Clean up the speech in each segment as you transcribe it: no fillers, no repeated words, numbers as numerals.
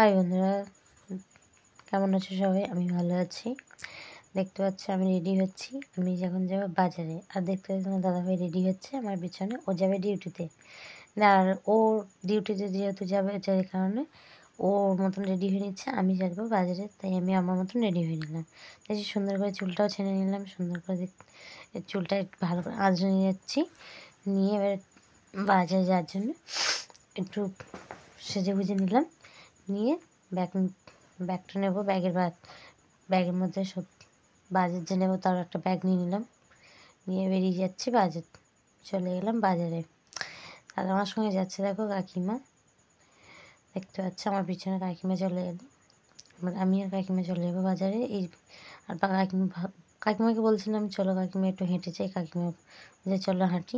High বন্ধুরা, কেমন আছো সবাই? আমি ভালো আছি। দেখতে পাচ্ছ আমি রেডি হচ্ছি। আমি যখন যাবো বাজারে, আর দেখতে পাচ্ছি আমার দাদাভাই রেডি হচ্ছে আমার পিছনে। ও যাবে ডিউটিতে, আর ও ডিউটিতে যেহেতু যাবে যে কারণে ওর মতন রেডি হয়ে নিচ্ছে। আমি যাবো বাজারে, তাই আমি আমার মতন রেডি হয়ে নিলাম। তাই সুন্দর করে চুলটাও ছেড়ে নিলাম। সুন্দর করে চুলটা একটু ভালো করে আঁচড়ে নিয়ে যাচ্ছি। নিয়ে এবার বাজারে যাওয়ার জন্য একটু সেজে গুজে নিলাম। নিয়ে ব্যাগটা নেবো। ব্যাগের মধ্যে সব বাজার যে নেবো তার একটা ব্যাগ নিয়ে নিলাম। নিয়ে বেরিয়ে যাচ্ছি বাজার। চলে গেলাম বাজারে। আর আমার সঙ্গে যাচ্ছে দেখো কাকিমা। দেখতে পাচ্ছ আমার পিছনে কাকিমা চলে এলো। আমি আর কাকিমা চলে যাবো বাজারে। আর কাকিমাকে বলছিলাম চলো কাকিমা একটু হেঁটে যাই। কাকিমা যে চলো হাঁটি।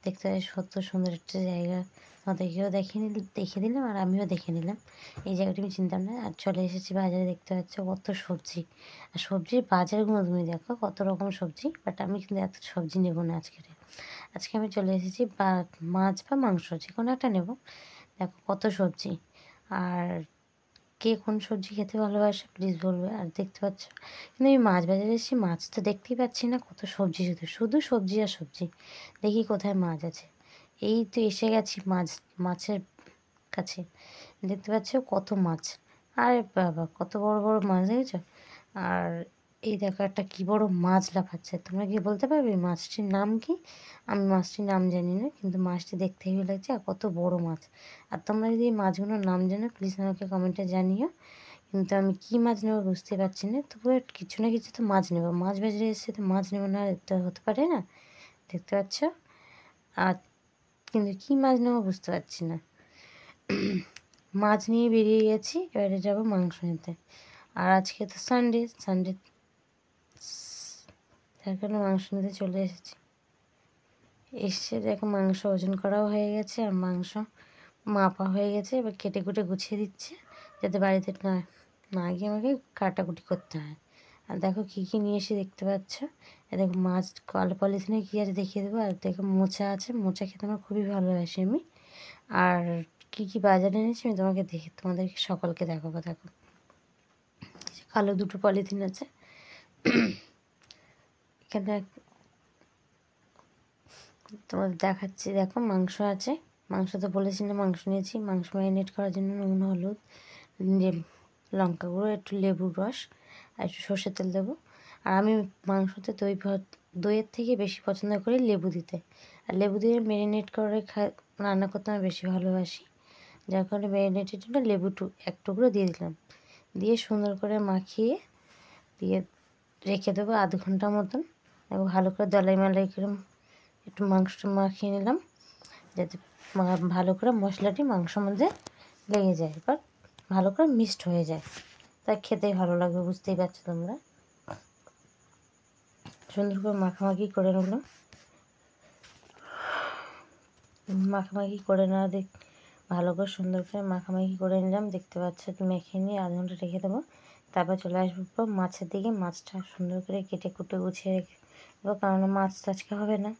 দেখতে পাই কত সুন্দর একটা জায়গা। আমাদেরকেও দেখিয়ে দিলাম আর আমিও দেখে নিলাম। এই জায়গাটা আমি চিনতাম না। আর চলে এসেছি বাজারে। দেখতে পাচ্ছ কত সবজি। আর সবজির বাজারগুলো তুমি দেখো কত রকম সবজি। বাট আমি কিন্তু এত সবজি নেবো না আজকে আমি চলে এসেছি মাছ বা মাংস যে কোনো একটা নেবো। দেখো কত সবজি। আর কে কোন সবজি খেতে ভালোবাসে প্লিজ বলবে। আর দেখতে পাচ্ছ কিন্তু আমি মাছ বাজারে এসেছি, মাছ তো দেখতেই পাচ্ছি না। কত সবজি, শুধু সবজি আর সবজি। দেখি কোথায় মাছ আছে। এই তো এসে গেছি মাছের কাছে। দেখতে পাচ্ছ কত মাছ। আরে বাবা কত বড় বড় মাছ দেখেছো? আর এই দেখো একটা কি বড় মাছ লাফাচ্ছে। তোমরা কি বলতে পারবে মাছটির নাম কি? আমি মাছটির নাম জানি না, কিন্তু মাছটি দেখতে হেবি লাগছে আর কত বড় মাছ। আর তোমরা যদি এই মাছগুলোর নাম জানো প্লিজ আমাকে কমেন্টে জানিও। কিন্তু আমি কী মাছ নেবো বুঝতে পারছি না। তবুও কিছু না কিছু তো মাছ নেবো। মাছ বাজারে এসে তো মাছ নেবো না তো হতে পারে না। দেখতে পাচ্ছ? আর কিন্তু কী মাছ নেবো বুঝতে পারছি না। মাছ নিয়ে বেরিয়ে গেছি। এবারে যাবো মাংস নিতে। আর আজকে তো সানডে তার কারণে মাংস নিতে চলে এসেছি। এসে দেখো মাংস ওজন করাও হয়ে গেছে আর মাংস মাপা হয়ে গেছে। এবার কেটে কুটে গুছিয়ে দিচ্ছে যাতে বাড়িতে না গিয়ে আমাকে কাটাকুটি করতে হয়। আর দেখো কী কী নিয়ে এসে দেখতে পাচ্ছ। দেখো মাছ কালো পলিথিনে কী আছে দেখিয়ে দেবো। আর দেখো মোচা আছে, মোচা খেতে আমার খুবই ভালোবাসি আমি। আর কী কী বাজারে এনেছি আমি তোমাদেরকে সকলকে দেখাবো। দেখো কালো দুটো পলিথিন আছে। এখানে তোমাদের দেখাচ্ছি। দেখো মাংস আছে। মাংস তো বলেছি না, মাংস নিয়েছি। মাংস ম্যারিনেট করার জন্য নুন, হলুদ, লঙ্কা গুঁড়ো, একটু লেবুর রস আর একটু সর্ষের তেল দেবো। আর আমি মাংসতে দইয়ের থেকে বেশি পছন্দ করি লেবু দিতে। আর লেবু দিয়ে ম্যারিনেট করে রান্না করতে আমি বেশি ভালোবাসি। যার কারণে ম্যারিনেটের জন্য লেবু এক টুকরো দিয়ে দিলাম। দিয়ে সুন্দর করে মাখিয়ে দিয়ে রেখে দেবো আধ ঘন্টা মতন। ভালো করে মালাই করে একটু মাংসটা মাখিয়ে নিলাম যাতে ভালো করে মশলাটি মাংসের মধ্যে লেগে যায়, এবার ভালো করে মিক্সড হয়ে যায়। তাই খেতেই ভালো লাগবে, বুঝতেই পারছো তোমরা। সুন্দর করে মাখামাখি করে নিলাম। মাখামাখি করে নেওয়া ভালো করে সুন্দর করে মাখামাখি করে নিলাম। দেখতে পাচ্ছ মেখে নিয়ে আধ ঘন্টা রেখে দেবো। তারপর চলে আসবো মাছের দিকে। মাছটা সুন্দর করে কেটে কুটে গুছিয়ে রেখে দেবো, কারণ মাছ তো আজকে হবে না।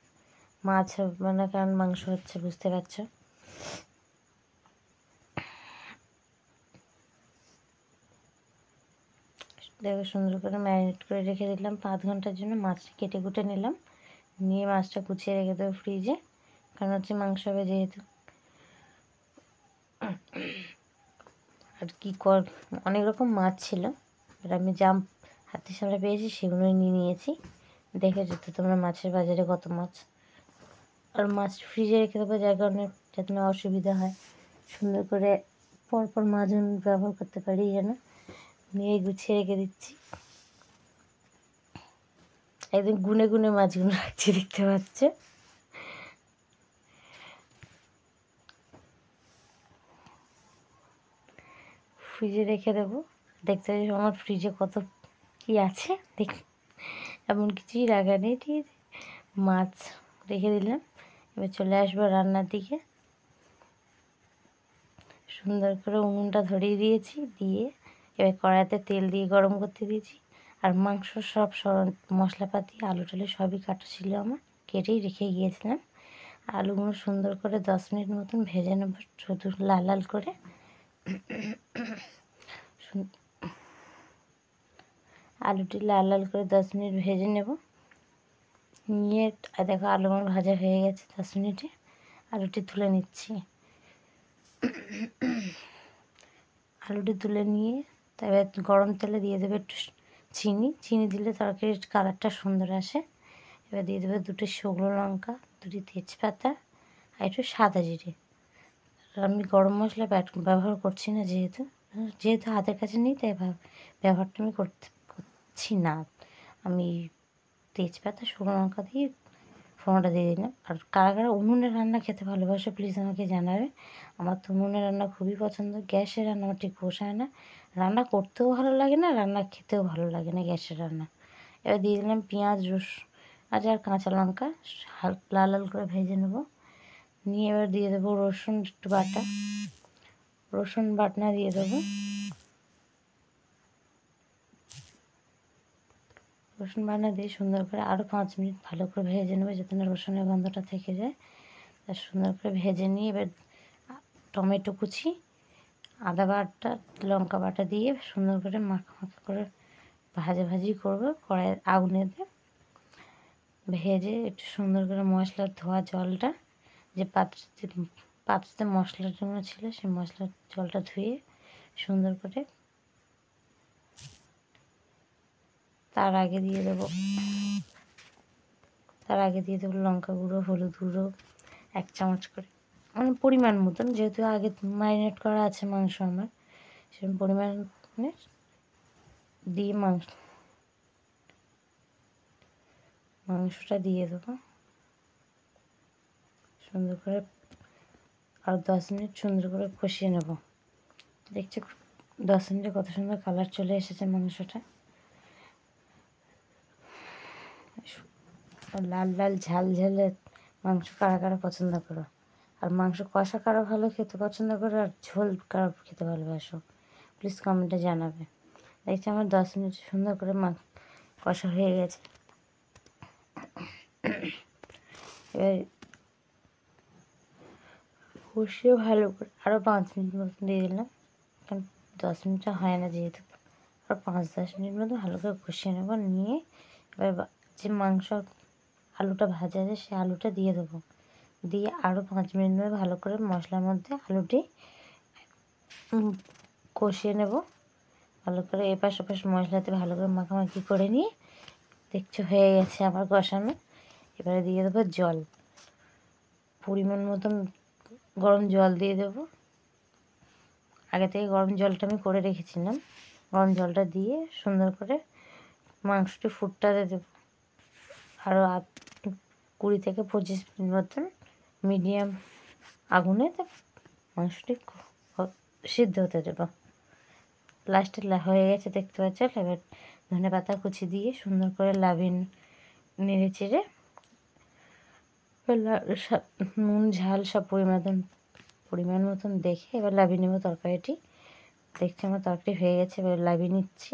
মাছ হবে না কারণ মাংস হচ্ছে, বুঝতে পারছো। দেখো সুন্দর করে ম্যারিনেট করে রেখে দিলাম আধ ঘন্টার জন্য। মাছটা কেটে কুটে নিলাম। নিয়ে মাছটা গুছিয়ে রেখে দেবো ফ্রিজে, কারণ হচ্ছে মাংস হবে যেহেতু। আর অনেক রকম মাছ ছিল, এবার আমি যা হাতের সামনে পেয়েছি সেগুলোই নিয়ে নিয়েছি। দেখে যেত তোমরা মাছের বাজারে কত মাছ। আর মাছ ফ্রিজে রেখে দেবো যার কারণে যাতে না অসুবিধা হয়। সুন্দর করে পরপর মাছ ব্যবহার করতে পারি যেন। নিয়ে গুছিয়ে রেখে দিচ্ছি। একদিন গুনে গুনে মাছগুলো রাখছি, দেখতে পাচ্ছ। ফ্রিজে রেখে দেবো। দেখতে পাচ্ছি আমার ফ্রিজে কত কি আছে। এমন কিছুই রাখা নেই, ঠিক আছে। মাছ রেখে দিলাম। এবার চলে আসবো রান্নার দিকে। সুন্দর করে উনুনটা ধরিয়ে দিয়েছি। দিয়ে এবার কড়াইতে তেল দিয়ে গরম করতে দিয়েছি। আর মাংস সব মশলাপাতি আলু টালু সবই কাটা ছিল আমার, কেটেই রেখে গিয়েছিলাম। আলুগুলো সুন্দর করে 10 মিনিট মতন ভেজে নেব, শুধু লাল লাল করে। আলুটি লাল লাল করে 10 মিনিট ভেজে নেব। নিয়ে দেখো আলু আমার ভাজা হয়ে গেছে 10 মিনিটে। আলুটি তুলে নিচ্ছি। আলুটি তুলে নিয়ে তবে গরম তেলে দিয়ে দেবে একটু চিনি দিলে তরকারির কালারটা সুন্দর আসে। এবার দিয়ে দেবে 2টি শুকনো লঙ্কা, 2টি তেজপাতা আর একটু সাদা জিরে। আর আমি গরম মশলা ব্যবহার করছি না, যেহেতু হাতের কাছে নেই তাই ব্যবহারটা আমি করছি না। আমি তেজপাতা শুকনো লঙ্কা দিয়ে ফোড়নটা দিয়ে দিলাম। আর কারা কারা উনুনে রান্না খেতে ভালোবাসো প্লিজ আমাকে জানাবে। আমার তো উনুনে রান্না খুবই পছন্দ। গ্যাসের রান্না আমার ঠিক পোষায় না, রান্না করতেও ভালো লাগে না, রান্না খেতেও ভালো লাগে না গ্যাসের রান্না। এবার দিয়ে দিলাম পেঁয়াজ, রসুন আর কাঁচা লঙ্কা লাল লাল করে ভেজে নেব। নিয়ে এবার দিয়ে দেবো রসুন একটু বাটা, রসুন বাটনা দিয়ে দেবো। রসুন বাটনা দিয়ে সুন্দর করে আরও 5 মিনিট ভালো করে ভেজে নেবো, যাতে না রসুনের গন্ধটা থেকে যায়। তার সুন্দর করে ভেজে নিয়ে এবার টমেটো কুচি, আদা বাটা, লঙ্কা বাটা দিয়ে সুন্দর করে মাখা করে ভাজি করবো কড়াইয়ের আগুনেতে। ভেজে একটু সুন্দর করে মশলার ধোয়া জলটা, যে পাত্রতে মশলার জন্য ছিল সেই মশলার জলটা ধুয়ে সুন্দর করে তার আগে দিয়ে দেবো লঙ্কা গুঁড়ো, হলুদ গুঁড়ো 1 চামচ করে, মানে পরিমাণ মতন, যেহেতু আগে ম্যারিনেট করা আছে মাংস আমার, সেরকম পরিমাণে দিয়ে মাংসটা দিয়ে দেবো সুন্দর করে। আর 10 মিনিট সুন্দর করে কষিয়ে নেব। দেখছি 10 মিনিটে কত সুন্দর কালার চলে এসেছে মাংসটা। লাল লাল ঝাল ঝালে মাংস কারা কারা পছন্দ করো, আর মাংস কষা কারা ভালো খেতে পছন্দ করো, আর ঝোল কারা খেতে ভালোবাসো প্লিজ কমেন্টে জানাবে। দেখছি আমার 10 মিনিট সুন্দর করে কষা হয়ে গেছে। এবার কষিয়ে ভালো করে আরও 5 মিনিট মতন দিয়ে দিলাম, কারণ 10 মিনিটটা হয় না যেহেতু। আর 5-10 মিনিট মতো ভালো করে কষিয়ে নেব। নিয়ে এবার যে মাংস আলুটা ভাজা আছে সেই আলুটা দিয়ে দেবো। দিয়ে আরও 5 মিনিট ধরে ভালো করে মশলার মধ্যে আলুটি কষিয়ে নেব ভালো করে। এপাশ ওপাশ মশলাতে ভালো করে মাখামাখি করে নিয়ে দেখছো হয়ে গেছে আমার কষানো। এবারে দিয়ে দেবো জল, পরিমাণ মতন গরম জল দিয়ে দেবো। আগে থেকে গরম জলটা আমি করে রেখেছিলাম। গরম জলটা দিয়ে সুন্দর করে মাংসটি ফুটতে দেবো। আরও 20 থেকে 25 মিনিট মতন মিডিয়াম আগুনে মাংসটি সিদ্ধ হতে দেবো। লাস্টে হয়ে গেছে দেখতে পাচ্ছ। এবার ধনেপাতা কুচি দিয়ে সুন্দর করে নেড়ে চেড়ে নুন ঝাল সব পরিমাণ মতন দেখে এবার লাভিয়ে নেবো তরকারিটি। দেখছি আমার তরকারি হয়ে গেছে, এবার লাভিয়ে নিচ্ছি।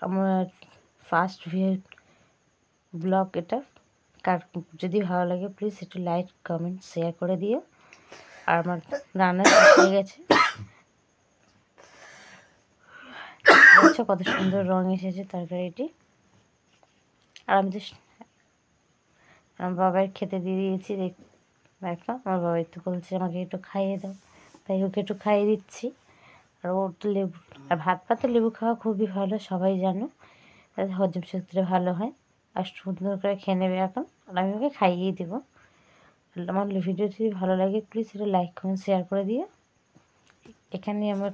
আমার ফার্স্ট ব্লগ এটা, যদি ভালো লাগে প্লিজ একটু লাইক কমেন্ট শেয়ার করে দিও। আর আমার রান্না হয়ে গেছে, দেখছো কত সুন্দর রং এসেছে তরকারিটি। আর আমি তো আমার বাবার খেতে দিয়ে দিয়েছি। দেখো আমার বাবা একটু বলছে আমাকে একটু খাইয়ে দাও, তাই ওকে একটু খাইয়ে দিচ্ছি। আর ওর তো লেবু, আর ভাত পাতে লেবু খাওয়া খুবই ভালো, সবাই জানো, তাতে হজম শক্তিটা ভালো হয়। আর সুন্দর করে খেয়ে নেবে এখন, আর আমি ওকে খাইয়েই দেবো। আমার ভিডিও যদি ভালো লাগে প্লিজ একটু লাইক কমেন্ট শেয়ার করে দিও। এখানে আমার